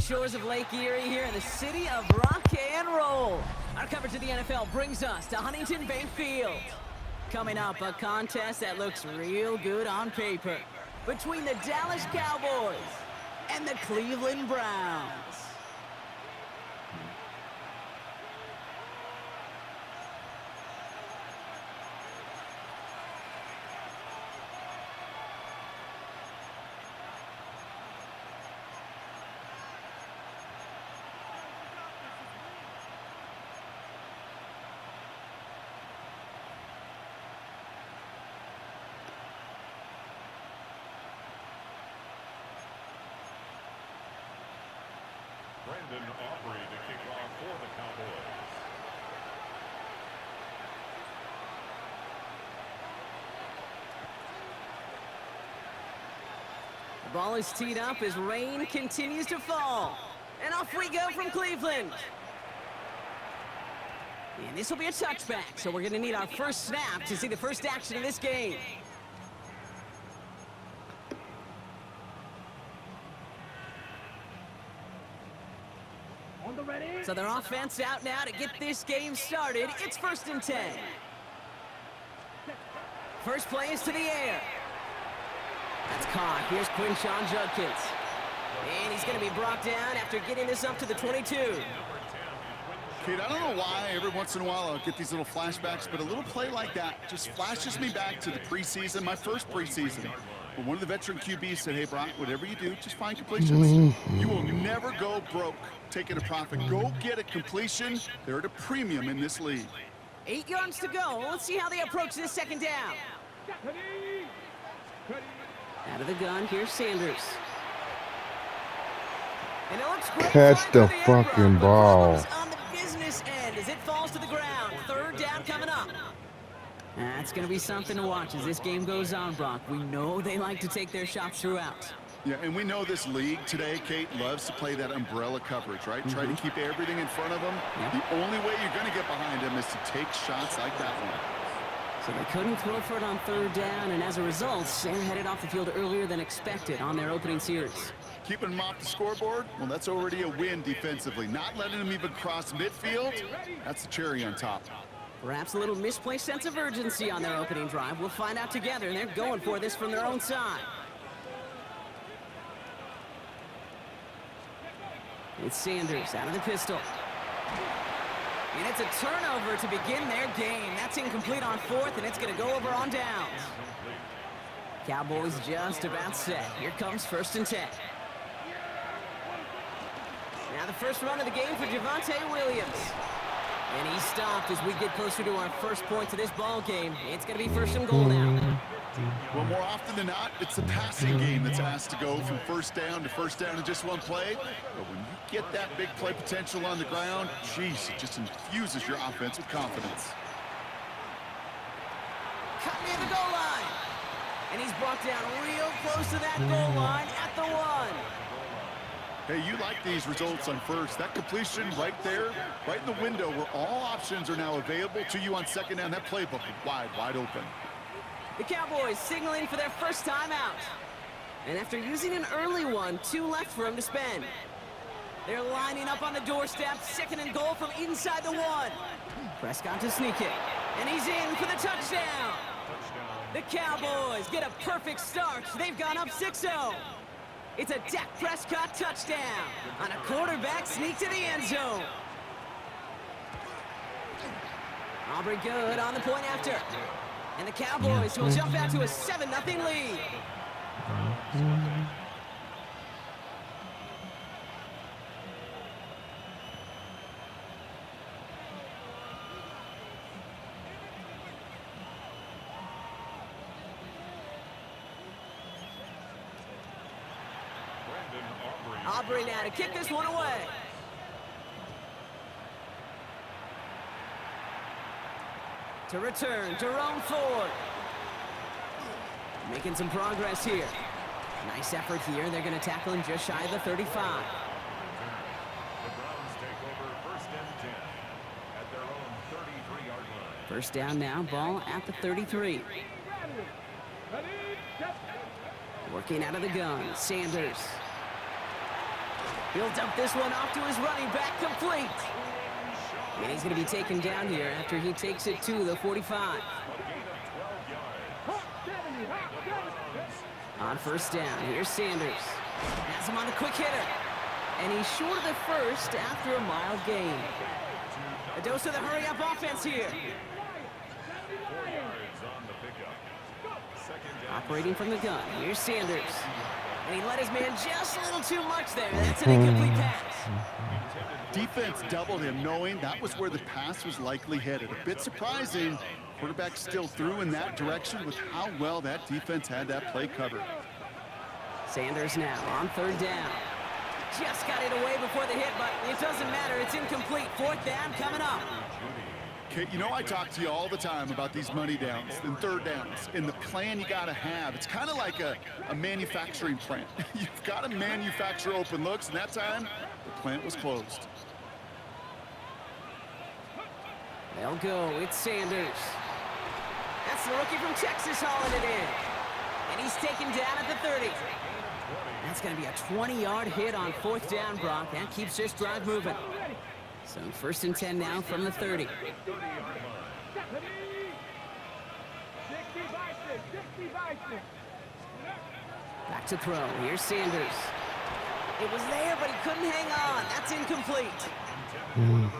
shores of Lake Erie here in the city of rock and roll. Our coverage of the NFL brings us to Huntington Bank Field. Coming up, a contest that looks real good on paper between the Dallas Cowboys and the Cleveland Browns. Brandon Aubrey to kick off for the Cowboys. The ball is teed up as rain continues to fall. And off we go from Cleveland. And this will be a touchback, so we're going to need our first snap to see the first action of this game. So their offense out now to get this game started. It's 1st and 10. First play is to the air. That's caught. Here's Quinshawn Judkins. And he's going to be brought down after getting this up to the 22. Kate, I don't know why every once in a while I'll get these little flashbacks, but a little play like that just flashes me back to the preseason, my first preseason. When one of the veteran QBs said, hey, Brock, whatever you do, just find completions. You will never go broke taking a profit. Go get a completion. They're at a premium in this league. 8 yards to go. Let's see how they approach this second down. Out of the gun, here's Sanders. And it looks great. Catch the fucking ball. On the business end as it falls to the ground. 3rd down coming up. That's going to be something to watch as this game goes on, Brock. We know they like to take their shots throughout. Yeah, and we know this league today, Kate, loves to play that umbrella coverage, right? Try to keep everything in front of them. Yep. The only way you're going to get behind them is to take shots like that one. So they couldn't throw for it on 3rd down, and as a result, they're headed off the field earlier than expected on their opening series. Keeping them off the scoreboard, well, that's already a win defensively. Not letting them even cross midfield, that's the cherry on top. Perhaps a little misplaced sense of urgency on their opening drive. We'll find out together, and they're going for this from their own side. It's Sanders out of the pistol. And it's a turnover to begin their game. That's incomplete on 4th, and it's going to go over on downs. Cowboys just about set. Here comes 1st and 10. Now the first run of the game for Javonte Williams. And he's stopped as we get closer to our first point to this ball game. It's going to be 1st and goal now. Well, more often than not, it's the passing game that's asked to go from 1st down to 1st down in just one play. But when you get that big play potential on the ground, geez, it just infuses your offense with confidence. Cut near the goal line. And he's brought down real close to that goal line at the 1. Hey, you like these results on 1st. That completion right there, right in the window where all options are now available to you on 2nd down. That playbook is wide open. The Cowboys signaling for their first time out. And after using an early one, 2 left for him to spend. They're lining up on the doorstep. 2nd and goal from inside the 1. Prescott to sneak it. And he's in for the touchdown. The Cowboys get a perfect start. They've gone up 6-0. It's a Dak Prescott touchdown on a quarterback sneak to the end zone. Aubrey good on the point after. And the Cowboys will jump out to a 7-0 lead. Aubrey now to kick this one away. To return, Jerome Ford. Making some progress here. Nice effort here. They're going to tackle him just shy of the 35. The Browns take over 1st and 10 at their own 33-yard line. 1st down now, ball at the 33. Working out of the gun, Sanders. He'll dump this one off to his running back, complete. And he's going to be taken down here after he takes it to the 45. On first down, here's Sanders. Has him on a quick hitter. And he's short of the first after a mild gain. A dose of the hurry-up offense here. Operating from the gun, here's Sanders. And he let his man just a little too much there. That's an incomplete pass. Defense doubled him, knowing that was where the pass was likely headed. A bit surprising. Quarterback still threw in that direction with how well that defense had that play covered. Sanders now on third down. Just got it away before the hit, but it doesn't matter. It's incomplete. Fourth down coming up. Okay, you know I talk to you all the time about these money downs and third downs and the plan you got to have. It's kind of like a manufacturing plant. You've got to manufacture open looks, and that time the plant was closed. They'll go. It's Sanders. That's the rookie from Texas hauling it in. And he's taken down at the 30. That's going to be a 20-yard hit on fourth down, Brock. That keeps this drive moving. So first and 10 now from the 30. Back to throw. Here's Sanders. It was there, but he couldn't hang on. That's incomplete.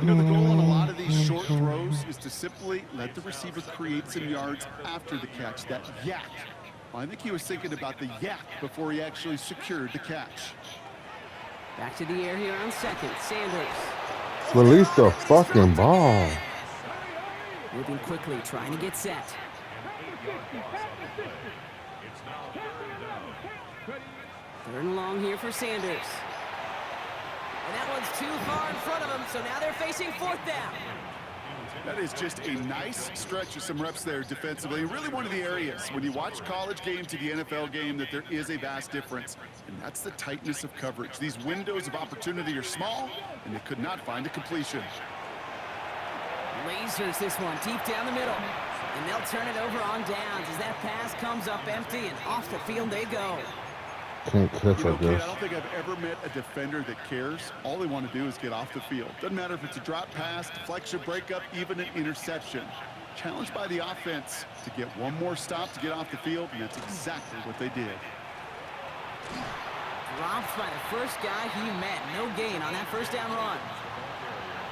You know, the goal on a lot of these short throws is to simply let the receiver create some yards after the catch, that yak. Well, I think he was thinking about the yak before he actually secured the catch. Back to the air here on second. Sanders. Release the fucking ball. Moving quickly, trying to get set. Third and long here for Sanders. And that one's too far in front of him, so now they're facing fourth down. That is just a nice stretch of some reps there defensively. Really one of the areas when you watch college game to the NFL game that there is a vast difference. And that's the tightness of coverage. These windows of opportunity are small, and they could not find a completion. Lasers this one deep down the middle. And they'll turn it over on downs as that pass comes up empty, and off the field they go. Can't catch, I guess. I don't think I've ever met a defender that cares. All they want to do is get off the field. Doesn't matter if it's a drop pass, deflection, breakup, even an interception. Challenged by the offense to get one more stop to get off the field, and that's exactly what they did. Dropped by the first guy he met. No gain on that first down run.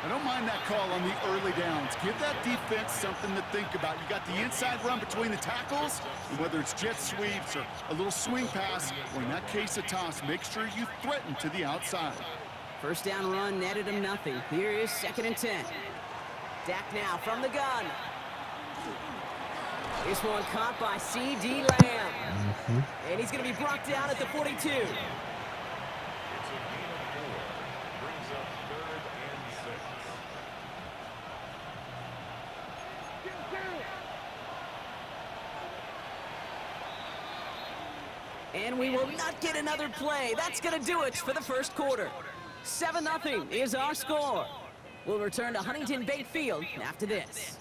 I don't mind that call on the early downs. Give that defense something to think about. You got the inside run between the tackles, and whether it's jet sweeps or a little swing pass, or in that case a toss, make sure you threaten to the outside. First down run netted him nothing. Here is second and 10. Dak now from the gun. This one caught by C.D. Lamb. And he's going to be brought down at the 42. And we will not get another play. That's going to do it for the first quarter. 7-0 is our score. We'll return to Huntington Bank Field after this.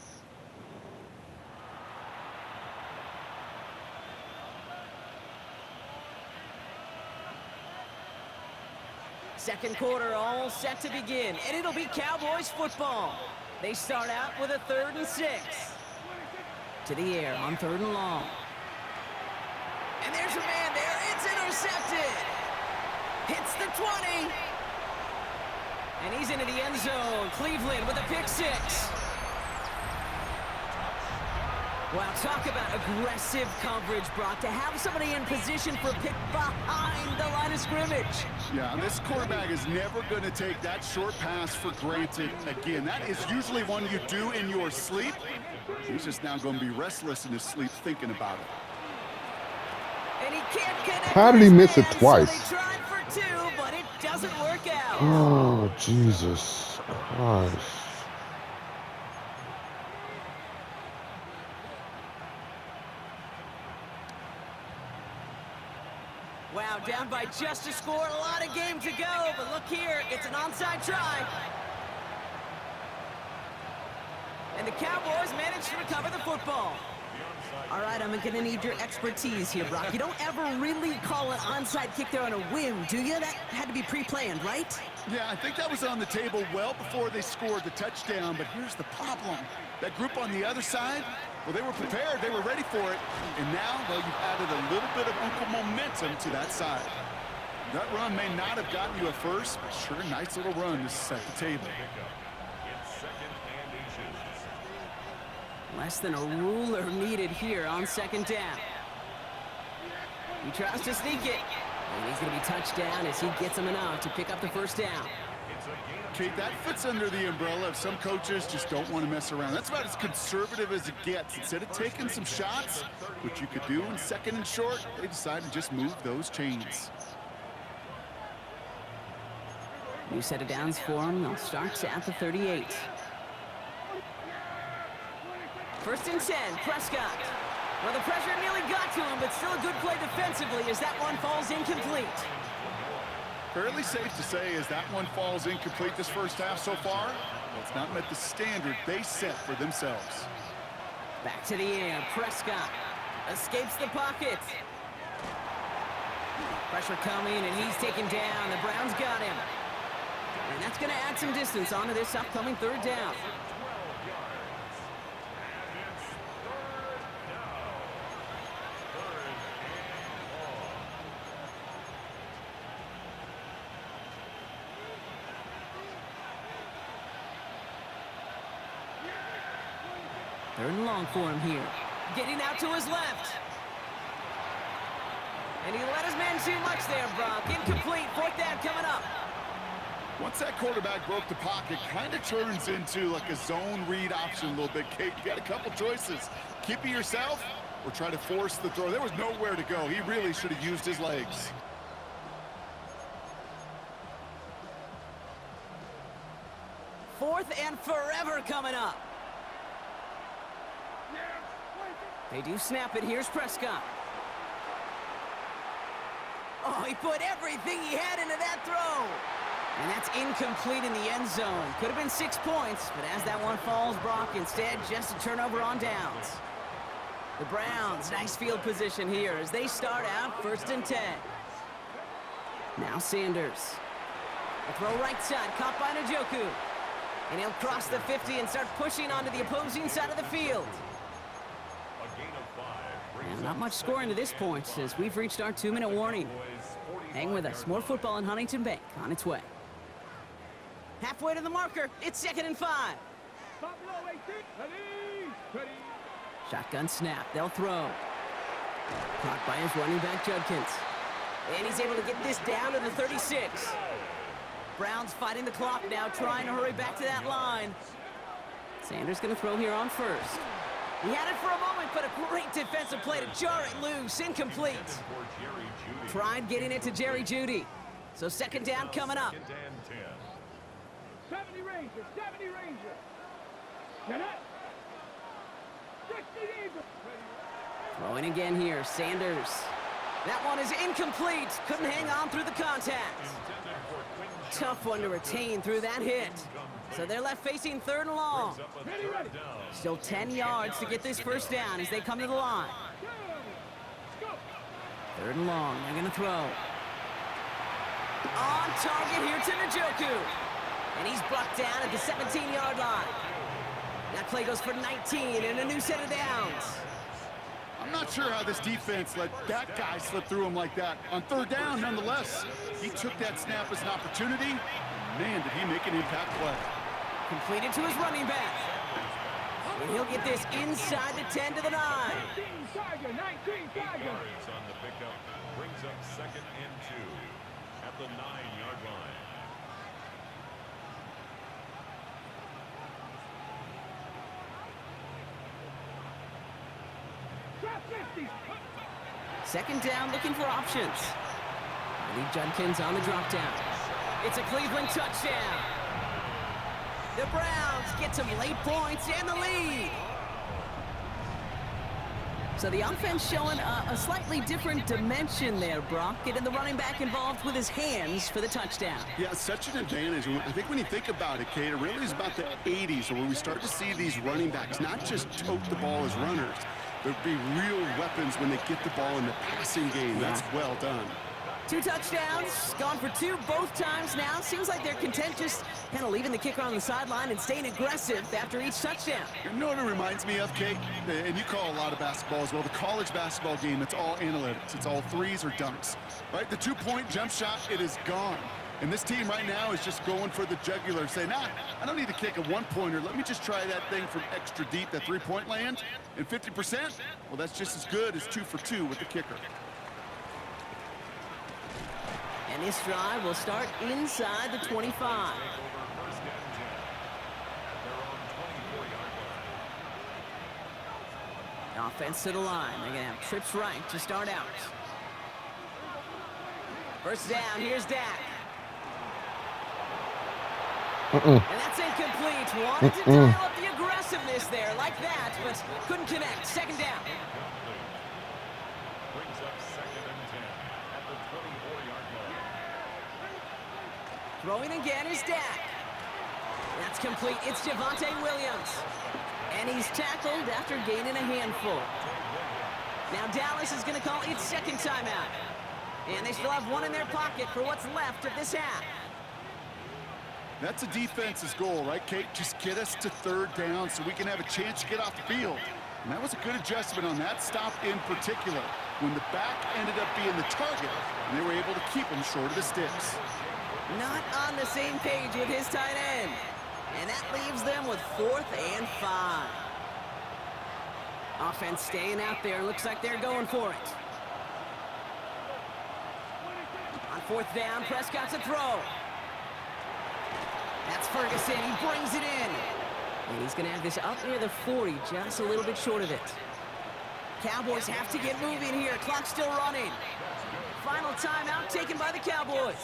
Second quarter all set to begin, and it'll be Cowboys football. They start out with a 3rd and 6. To the air on 3rd and long. And there's a man there. It's intercepted. Hits the 20. And he's into the end zone. Cleveland with a pick 6. Wow, talk about aggressive coverage, Brock. To have somebody in position for a pick behind the line of scrimmage. Yeah, this quarterback is never going to take that short pass for granted again. That is usually one you do in your sleep. He's just now going to be restless in his sleep thinking about it. And he can't connect. How did he miss it twice? So they tried for 2, but it doesn't work out. Oh, Jesus Christ. Wow, down by just a score. A lot of game to go, but look here. It's an onside try. And the Cowboys managed to recover the football. All right, I'm going to need your expertise here, Brock. You don't ever really call an onside kick there on a whim, do you? That had to be pre-planned, right? Yeah, I think that was on the table well before they scored the touchdown, but here's the problem. That group on the other side, well, they were prepared, they were ready for it, and now, well, you've added a little bit of Uncle momentum to that side. That run may not have gotten you a first, but sure, nice little run to set the table. Less than a ruler needed here on second down. He tries to sneak it. And he's going to be touched down as he gets him enough to pick up the first down. Kate, that fits under the umbrella of some coaches just don't want to mess around. That's about as conservative as it gets. Instead of taking some shots, which you could do in second and short, they decide to just move those chains. New set of downs for him. They'll start at the 38. First and 10, Prescott. Well, the pressure nearly got to him, but still a good play defensively as that one falls incomplete. Fairly safe to say as that one falls incomplete this first half so far, well, it's not met the standard they set for themselves. Back to the air, Prescott escapes the pocket. Pressure coming, and he's taken down. The Browns got him. And that's going to add some distance onto this upcoming third down. Third and long for him here. Getting out to his left. And he let his man too much there, Brock. Incomplete. Fourth down coming up. Once that quarterback broke the pocket, kind of turns into like a zone read option a little bit. Kate, you got a couple choices. Keep it yourself or try to force the throw. There was nowhere to go. He really should have used his legs. Fourth and forever coming up. They do snap it. Here's Prescott. Oh, he put everything he had into that throw. And that's incomplete in the end zone. Could have been 6 points, but as that one falls, Brock, instead, just a turnover on downs. The Browns, nice field position here as they start out first and 10. Now Sanders. A throw right side, caught by Njoku. And he'll cross the 50 and start pushing onto the opposing side of the field. And not much scoring to this point as we've reached our 2-minute warning. Hang with us. More football in Huntington Bank on its way. Halfway to the marker. It's second and 5. Shotgun snap. They'll throw. Caught by his running back, Judkins. And he's able to get this down to the 36. Browns fighting the clock now, trying to hurry back to that line. Sanders going to throw here on first. He had it for a moment, but a great defensive play to jar it loose. Incomplete. Tried getting it to Jerry Jeudy. So second down coming up. 70 Rangers, 70 Rangers. Get it. 60 Eagles. Throwing again here, Sanders. That one is incomplete. Couldn't hang on through the contact. Tough one to retain through that hit. So they're left facing third and long. Still 10 yards to get this first down as they come to the line. Third and long, they're going to throw. On target here to Njoku. And he's brought down at the 17-yard line. That play goes for 19 and a new set of downs. I'm not sure how this defense let that guy slip through him like that. On third down, nonetheless, he took that snap as an opportunity. Man, did he make an impact play. Completed to his running back. And he'll get this inside the 10 to the 9. 19 Tiger, 19 Tiger. On the pickup brings up second and 2 at the 9-yard line. Second down, looking for options. Lee Judkins on the drop down. It's a Cleveland touchdown. The Browns get some late points and the lead. So the offense showing a slightly different dimension there, Brock. Getting the running back involved with his hands for the touchdown. Yeah, such an advantage. I think when you think about it, Kate, it really is about the 80s where we start to see these running backs not just tote the ball as runners. There'd be real weapons when they get the ball in the passing game. That's well done. 2 touchdowns, gone for 2 both times now. Seems like they're content just kind of leaving the kicker on the sideline and staying aggressive after each touchdown. You know what it reminds me of, Kate? And you call a lot of basketball as well. The college basketball game, it's all analytics. It's all threes or dunks, right? The 2-point jump shot, it is gone. And this team right now is just going for the jugular, saying, nah, I don't need to kick a 1-pointer. Let me just try that thing from extra deep, that 3-point land. And 50%, well, that's just as good as 2 for 2 with the kicker. And this drive will start inside the 25. Offense to the line. They're going to have trips right to start out. First down, here's Dak. And that's incomplete. Wanted to dial up the aggressiveness there like that, but couldn't connect. Second down. Brings up 2nd and 10 at the 24-yard line. Throwing again is Dak. That's complete. It's Javonte Williams. And he's tackled after gaining a handful. Now Dallas is going to call its second timeout. And they still have 1 in their pocket for what's left of this half. That's a defense's goal, right, Kate? Just get us to 3rd down so we can have a chance to get off the field. And that was a good adjustment on that stop in particular, when the back ended up being the target, and they were able to keep him short of the sticks. Not on the same page with his tight end. And that leaves them with 4th and 5. Offense staying out there. Looks like they're going for it. On 4th down, Prescott's a throw. That's Ferguson. He brings it in. And he's going to have this up near the 40, just a little bit short of it. Cowboys have to get moving here. Clock's still running. Final timeout taken by the Cowboys.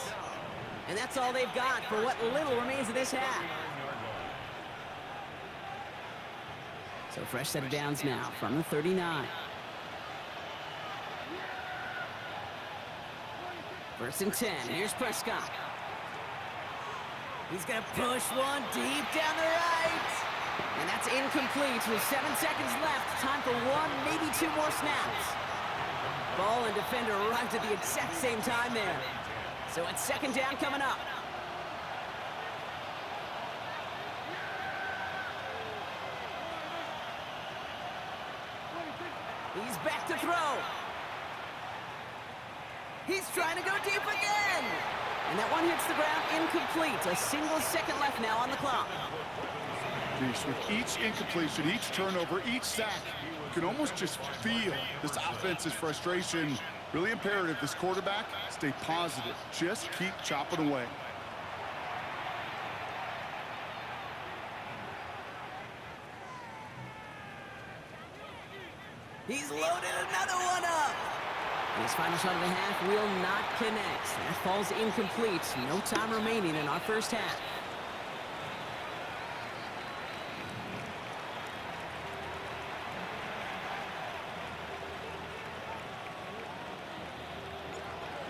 And that's all they've got for what little remains of this half. So fresh set of downs now from the 39. First and 10. Here's Prescott. He's going to push one deep down the right. And that's incomplete with 7 seconds left. Time for 1, maybe 2 more snaps. Ball and defender arrived at the exact same time there. So it's 2nd down coming up. He's back to throw. He's trying to go deep again. And that one hits the ground incomplete. A single second left now on the clock. With each incompletion, each turnover, each sack, you can almost just feel this offense's frustration. Really imperative, this quarterback, stay positive. Just keep chopping away. He's loaded another one up. His final shot of the half will not connect. That falls incomplete. No time remaining in our first half.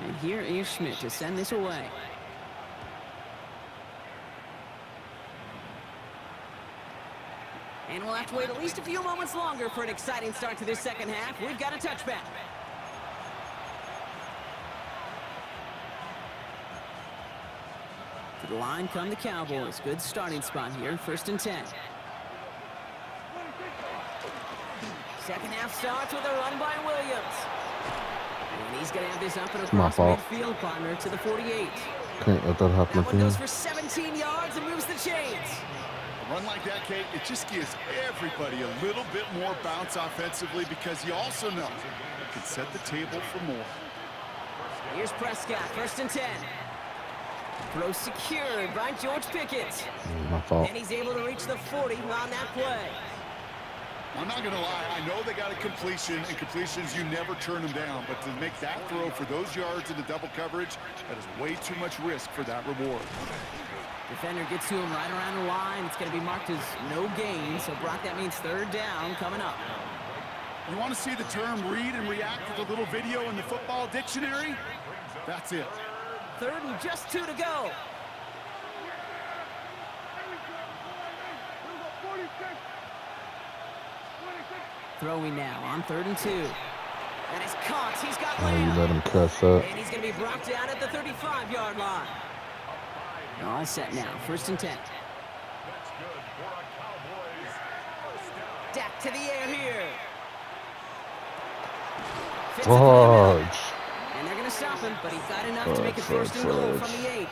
And here is Schmidt to send this away. And we'll have to wait at least a few moments longer for an exciting start to this second half. We've got a touchback. To the line come the Cowboys. Good starting spot here. 1st and 10. Second half starts with a run by Williams. And he's going to have this up and across midfield, partner, to the 48. Can't let that happen That one goes for 17 yards and moves the chains. A run like that, Kate, it just gives everybody a little bit more bounce offensively because you also know it can set the table for more. Here's Prescott, 1st and 10. Throw secured by George Pickett. My fault. And he's able to reach the 40 on that play. I'm not going to lie. I know they got a completion, and completions, you never turn them down. But to make that throw for those yards into double coverage, that is way too much risk for that reward. Defender gets to him right around the line. It's going to be marked as no gain. So, Brock, that means 3rd down coming up. You want to see the term read and react with a little video in the football dictionary? That's it. 3rd and just 2 to go. 46. Throwing now on 3rd and 2. And it's caught. He's got Oh, you Lamb. let him catch up. And he's going to be brought down at the 35-yard line. All set now. 1st and 10. That's good for a Cowboys first down. Dak to the air here. Fits it through the middle. Fudge. And they're going to stop him, but he got enough to make it 1st and goal from the 8.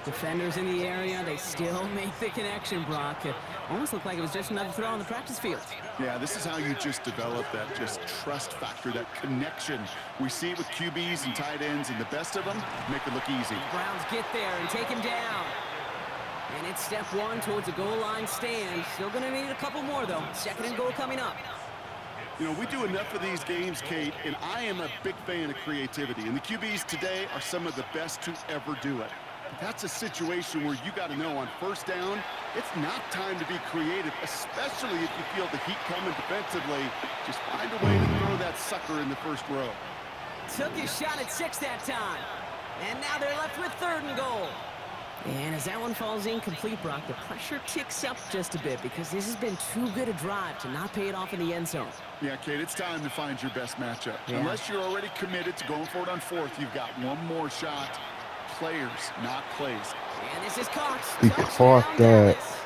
Defenders in the area, they still make the connection, Brock. It almost looked like it was just another throw on the practice field. Yeah, this is how you just develop that just trust factor, that connection. We see it with QBs and tight ends, and the best of them make it look easy. Browns get there and take him down. And it's step 1 towards a goal line stand. Still going to need a couple more, though. 2nd and goal coming up. You know, we do enough of these games, Kate, and I am a big fan of creativity. And the QBs today are some of the best to ever do it. That's a situation where you got to know on 1st down, it's not time to be creative, especially if you feel the heat coming defensively. Just find a way to throw that sucker in the 1st row. Took his shot at 6 that time. And now they're left with 3rd and goal. And as that one falls incomplete, Brock, the pressure ticks up just a bit because this has been too good a drive to not pay it off in the end zone. Yeah, Kate, it's time to find your best matchup. Yeah. Unless you're already committed to going for it on 4th, you've got one more shot. Players, not plays. And this is caught. He caught that Dallas.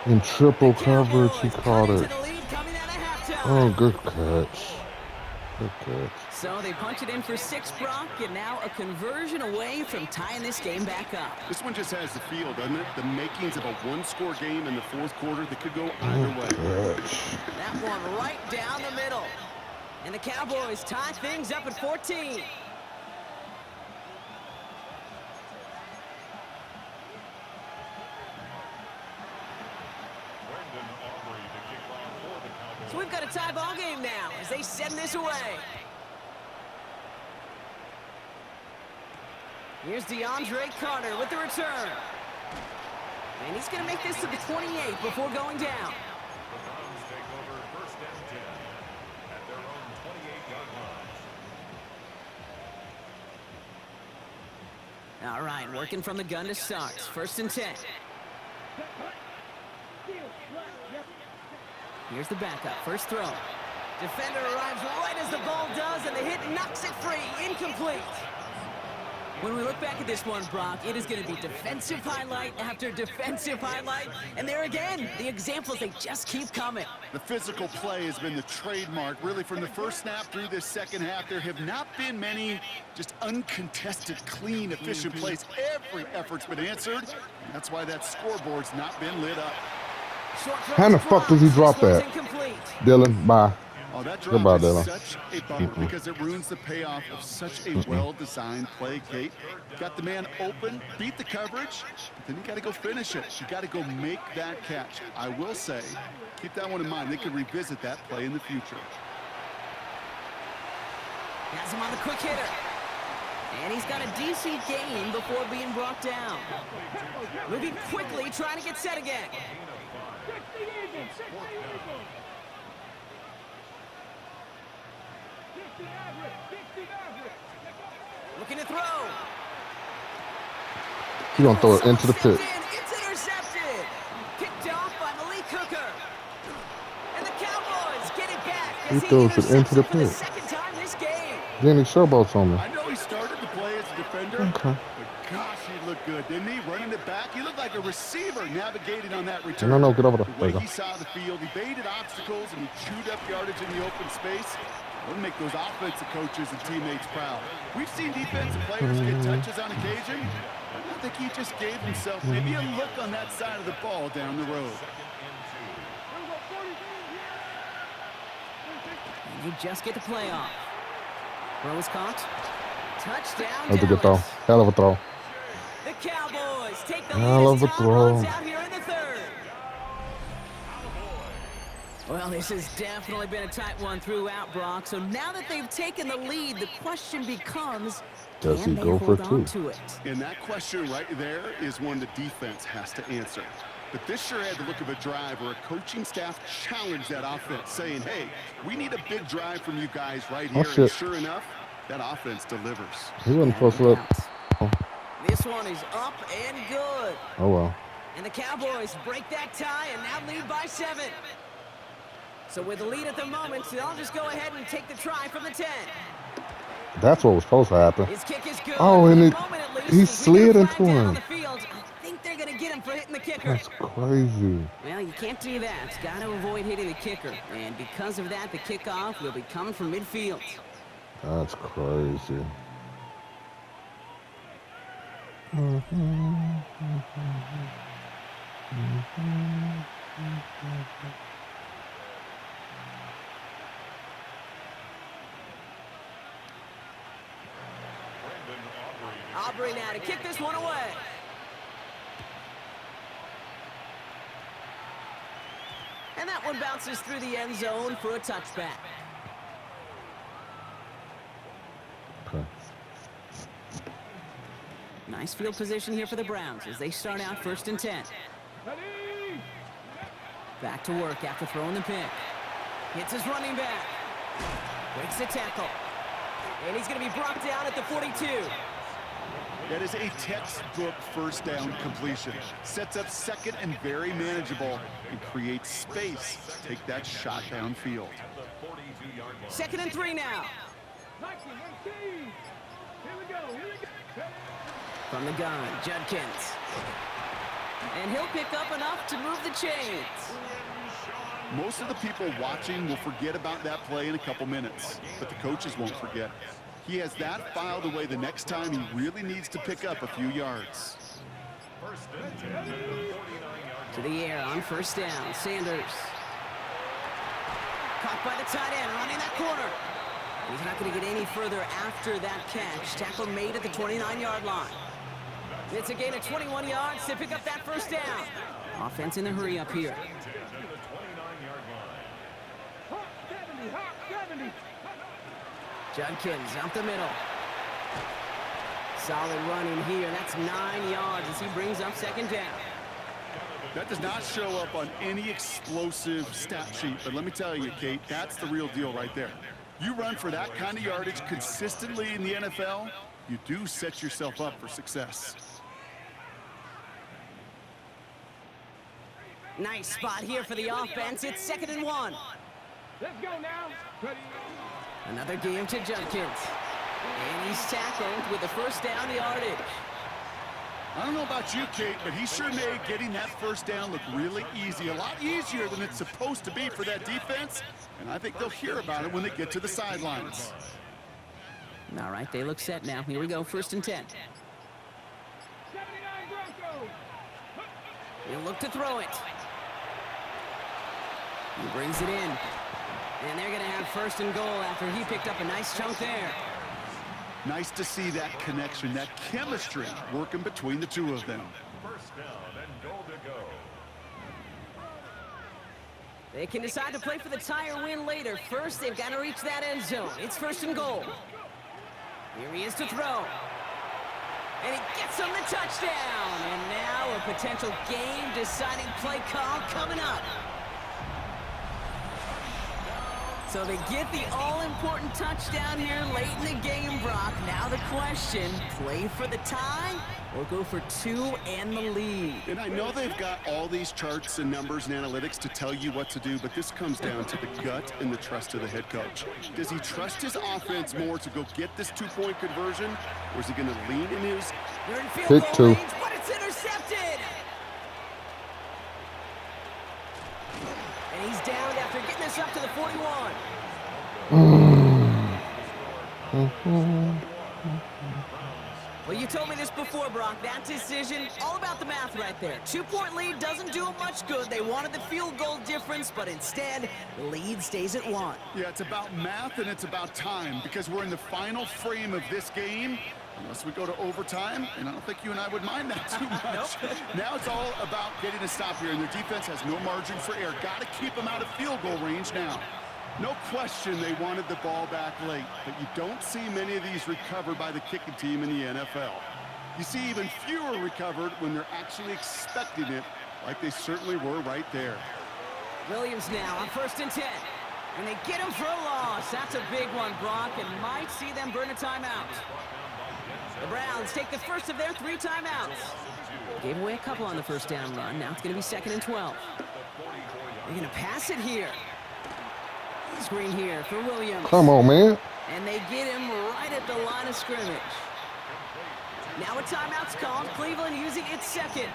in triple The coverage. He Cowboys caught cut it. into the lead coming out of halftime. Oh, good catch. Good catch. So they punch it in for 6, Brock, and now a conversion away from tying this game back up. This one just has the feel, doesn't it? The makings of a one-score game in the 4th quarter that could go either way. Catch. That one right down the middle. And the Cowboys tie things up at 14. Brendan Aubrey to kick off for the Cowboys. So we've got a tie ball game now as they send this away. Here's DeAndre Carter with the return. And he's going to make this to the 28 before going down. The Browns take over 1st and 10 at their own 28-yard line. All right, working from the gun to start. 1st and 10. Here's the backup. 1st throw. Defender arrives right as the ball does, and the hit knocks it free. Incomplete. When we look back at this one, Brock, it is going to be defensive highlight after defensive highlight. And there again, the examples, they just keep coming. The physical play has been the trademark, really, from the 1st snap through this 2nd half. There have not been many just uncontested, clean, efficient plays. Every effort's been answered. And that's why that scoreboard's not been lit up. How in the fuck does he drop that? Dylan, bye. Oh, that Goodbye, drop Dylan. is such a bummer because it ruins the payoff of such a well-designed play, Kate. Got the man open, beat the coverage, but then you got to go finish it. You got to go make that catch. I will say, keep that one in mind. They could revisit that play in the future. Has him on the quick hitter. And he's got a decent gain before being brought down. Moving quickly, trying to get set again. 60 Eagles, 60 Eagles. 60 average, 60 average. Looking to throw. He's going to throw it into the pit. It's intercepted. Picked off by Malik Hooker. And the Cowboys get it back. He throws it into the For the pit. 2nd time this game. Then he showboats on me. I know he started the play as a defender, Okay. but gosh, he looked good, didn't he? Running it back. He looked like a receiver navigating on that return. No, get over there. The There way you go. he saw the field, he baited obstacles, and he chewed up yardage in the open space. It'll make those offensive coaches and teammates proud. We've seen defensive players get touches on occasion. I think he just gave himself maybe a look on that side of the ball down the road. And they just get the playoff. Rose caught. Touchdown, That's a good throw. Dallas. Hell of a throw. The Cowboys take the Hell lead of as a Tom throw. runs out here in the 3rd. Well, this has definitely been a tight one throughout, Brock. So now that they've taken the lead, the question becomes, Does can he they go for hold on two? to it? And that question right there is one the defense has to answer. But this sure had the look of a drive where a coaching staff challenged that offense, saying, hey, we need a big drive from you guys right here. Oh, And shit. sure enough, that offense delivers. He wasn't supposed to No let. doubt. This one is up and good. Oh, well. And the Cowboys break that tie and now lead by 7. So with the lead at the moment, they'll just go ahead and take the try from the 10. That's what was supposed to happen. His kick is good. Oh, For and the it, moment at least, he as we get a slid flag into down on him. the field, I think they're going to get him for hitting the kicker. That's crazy. Well, you can't do that. Got to avoid hitting the kicker. And because of that, the kickoff will be coming from midfield. That's crazy. Aubrey now to kick this one away. And that one bounces through the end zone for a touchback. Okay. Nice field position here for the Browns as they start out 1st and 10. Ready? Back to work after throwing the pick. Hits his running back. Breaks the tackle. And he's going to be brought down at the 42. That is a textbook first down completion. Sets up second and very manageable and creates space to take that shot downfield. 2nd and 3 now. 19, 18. Here we go. Here we go. From the gun, Judkins. And he'll pick up enough to move the chains. Most of the people watching will forget about that play in a couple minutes, but the coaches won't forget. He has that filed away the next time he really needs to pick up a few yards. To the air on 1st down, Sanders. Caught by the tight end, running that corner. He's not going to get any further after that catch. Tackle made at the 29-yard line. It's a gain of 21 yards to pick up that 1st down. Offense in the hurry up here. Hot 70, hot 70. Judkins up the middle. Solid running here. That's 9 yards as he brings up 2nd down. That does not show up on any explosive stat sheet, but let me tell you, Kate, that's the real deal right there. You run for that kind of yardage consistently in the NFL, you do set yourself up for success. Nice spot here for the offense. It's 2nd and 1. Let's go now. Ready? Another game to Judkins. And he's tackled with the 1st down yardage. I don't know about you, Kate, but he sure made getting that 1st down look really easy. A lot easier than it's supposed to be for that defense. And I think they'll hear about it when they get to the sidelines. All right, they look set now. Here we go, 1st and 10. 79 Broncos. He'll look to throw it. He brings it in. And they're going to have 1st and goal after he picked up a nice chunk there. Nice to see that connection, that chemistry working between the two of them. 1st down and goal to go. They can decide to play for the tie or win later. First, they've got to reach that end zone. It's 1st and goal. Here he is to throw. And he gets him the touchdown. And now a potential game-deciding play call coming up. So they get the all-important touchdown here late in the game, Brock. Now the question, play for the tie or go for 2 and the lead? And I know they've got all these charts and numbers and analytics to tell you what to do, but this comes down to the gut and the trust of the head coach. Does he trust his offense more to go get this 2-point conversion, or is he going to lean in his... They're in field Pick goal 2. range, but it's intercepted! And he's down after getting this up to the 41. Well, you told me this before, Brock. That decision, all about the math right there. 2-point lead doesn't do them much good. They wanted the field goal difference, but instead, the lead stays at 1. Yeah, it's about math and it's about time, because we're in the final frame of this game. Unless we go to overtime, and I don't think you and I would mind that too much. Now it's all about getting a stop here, and their defense has no margin for error. Got to keep them out of field goal range now. No question they wanted the ball back late, but you don't see many of these recovered by the kicking team in the NFL. You see even fewer recovered when they're actually expecting it, like they certainly were right there. Williams now on 1st and 10. And they get him for a loss. That's a big one, Brock, and might see them burn a timeout. The Browns take the first of their 3 timeouts. Gave away a couple on the 1st down run. Now it's going to be 2nd and 12. They're going to pass it here. Screen here for Williams. Come on, man. And they get him right at the line of scrimmage. Now a timeout's called. Cleveland using its second.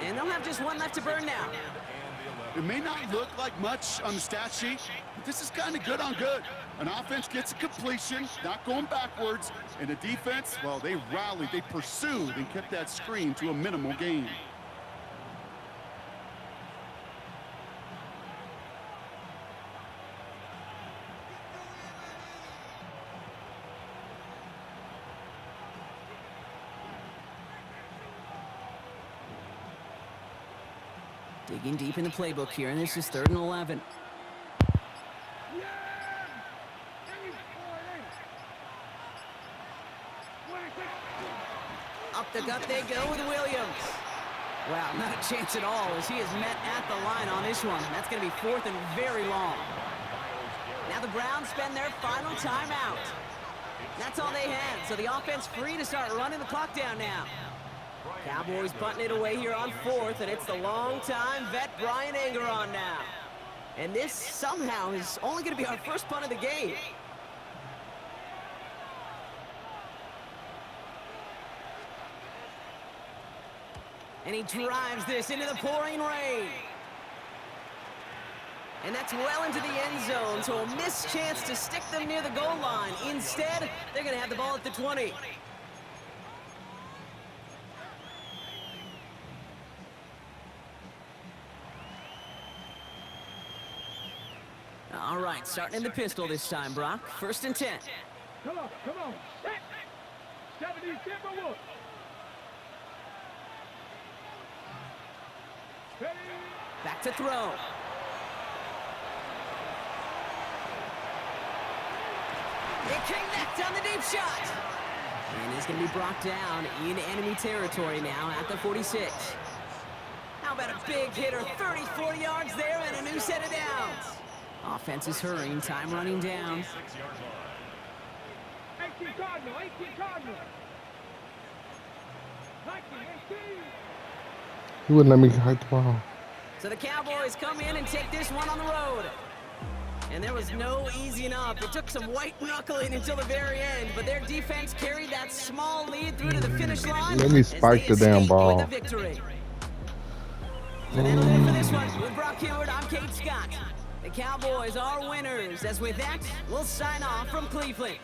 And they'll have just one left to burn now. It may not look like much on the stat sheet, but this is kind of good on good. An offense gets a completion, not going backwards, and the defense, well, they rallied, they pursued, and kept that screen to a minimal gain. Digging deep in the playbook here, and this is 3rd and 11. Up the gut they go with Williams. Wow, not a chance at all as he is met at the line on this one. That's going to be 4th and very long. Now the Browns spend their final timeout. That's all they had, so the offense free to start running the clock down now. Cowboys punting it away here on 4th, and it's the long-time vet Brian Anger on now. And this somehow is only going to be our first punt of the game. And he drives this into the pouring rain. And that's well into the end zone, so a missed chance to stick them near the goal line. Instead, they're going to have the ball at the 20. All right, starting in the pistol this time, Brock. 1st and 10. Come on. Set. 70, Timberwolves. Ready. Back to throw. They connect on the deep shot. And he's going to be brought down in enemy territory now at the 46. How about a big hitter, 30, 40 yards there and a new set of downs. Offense is hurrying, time running down. 18 Cardinal. 18. He wouldn't let me hike the ball. So the Cowboys come in and take this one on the road. And there was no easing up. It took some white knuckling until the very end, but their defense carried that small lead through to the finish line. Let me spike the damn ball. With a victory. So that'll do it for this one. With Brock Heward, I'm Kate Scott. The Cowboys are winners. As with that, we'll sign off from Cleveland.